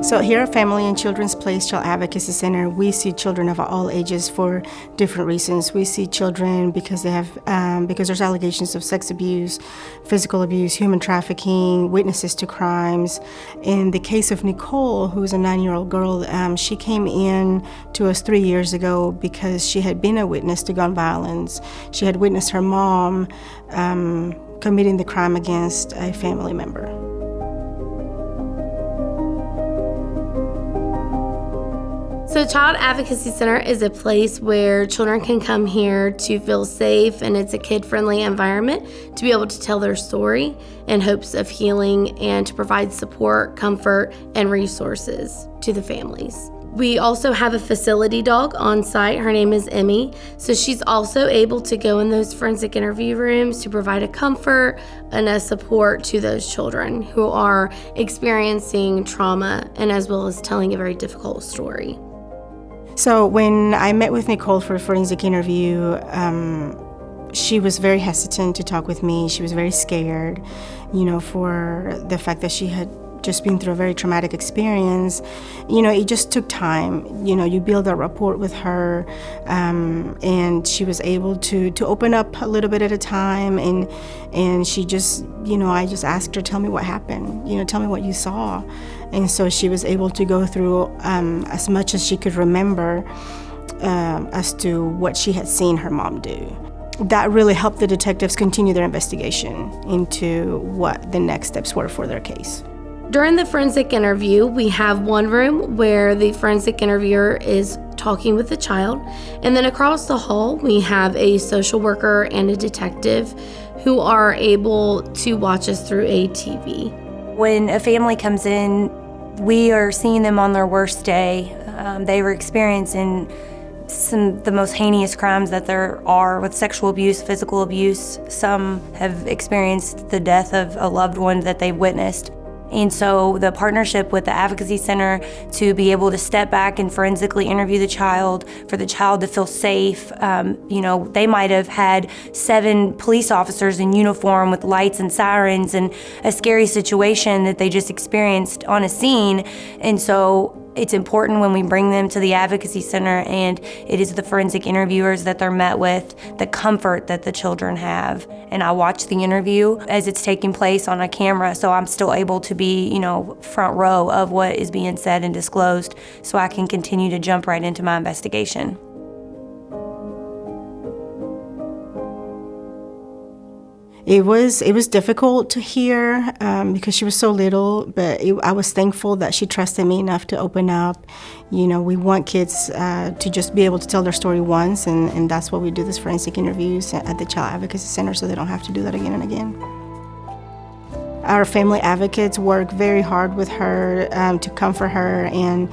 So here at Family and Children's Place Child Advocacy Center, we see children of all ages for different reasons. We see children because they have because there's allegations of sex abuse, physical abuse, human trafficking, witnesses to crimes. In the case of Nicole, who is a 9-year-old girl, she came in to us 3 years ago because she had been a witness to gun violence. She had witnessed her mom committing the crime against a family member. So Child Advocacy Center is a place where children can come here to feel safe, and it's a kid-friendly environment to be able to tell their story in hopes of healing and to provide support, comfort, and resources to the families. We also have a facility dog on site. Her name is Emmy. So she's also able to go in those forensic interview rooms to provide a comfort and a support to those children who are experiencing trauma, and as well as telling a very difficult story. So when I met with Nicole for a forensic interview, she was very hesitant to talk with me. She was very scared, for the fact that she had just been through a very traumatic experience. It just took time. You build a rapport with her, and she was able to open up a little bit at a time, and she just, I just asked her, tell me what happened, tell me what you saw. And so she was able to go through as much as she could remember as to what she had seen her mom do. That really helped the detectives continue their investigation into what the next steps were for their case. During the forensic interview, we have one room where the forensic interviewer is talking with the child, and then across the hall we have a social worker and a detective who are able to watch us through a TV. When a family comes in, we are seeing them on their worst day. They were experiencing the most heinous crimes that there are, with sexual abuse, physical abuse. Some have experienced the death of a loved one that they witnessed. And so the partnership with the Advocacy Center to be able to step back and forensically interview the child, for the child to feel safe. They might have had 7 police officers in uniform with lights and sirens and a scary situation that they just experienced on a scene. And so it's important when we bring them to the Advocacy Center, and it is the forensic interviewers that they're met with, the comfort that the children have. And I watch the interview as it's taking place on a camera, so I'm still able to be, front row of what is being said and disclosed, so I can continue to jump right into my investigation. It was difficult to hear because she was so little, but I was thankful that she trusted me enough to open up. We want kids to just be able to tell their story once, and that's why we do these forensic interviews at the Child Advocacy Center, so they don't have to do that again and again. Our family advocates work very hard with her to comfort her and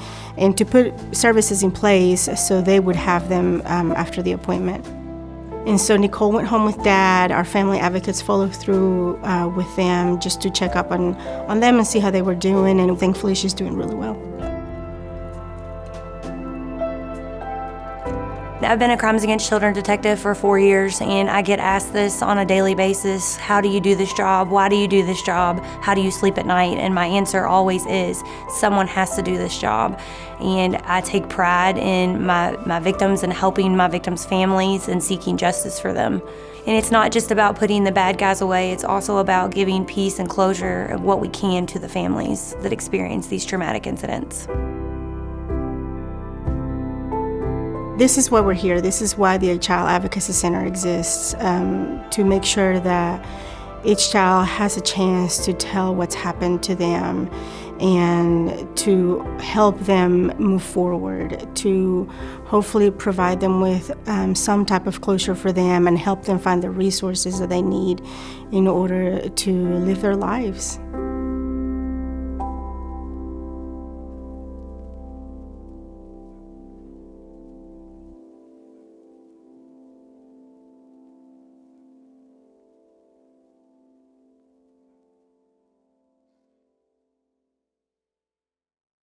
to put services in place so they would have them after the appointment. And so Nicole went home with Dad. Our family advocates followed through with them just to check up on them and see how they were doing, and thankfully she's doing really well. I've been a crimes against children detective for 4 years, and I get asked this on a daily basis. How do you do this job? Why do you do this job? How do you sleep at night? And my answer always is, someone has to do this job. And I take pride in my victims and helping my victims' families and seeking justice for them. And it's not just about putting the bad guys away, it's also about giving peace and closure of what we can to the families that experience these traumatic incidents. This is why we're here. This is why the Child Advocacy Center exists, to make sure that each child has a chance to tell what's happened to them and to help them move forward, to hopefully provide them with some type of closure for them and help them find the resources that they need in order to live their lives.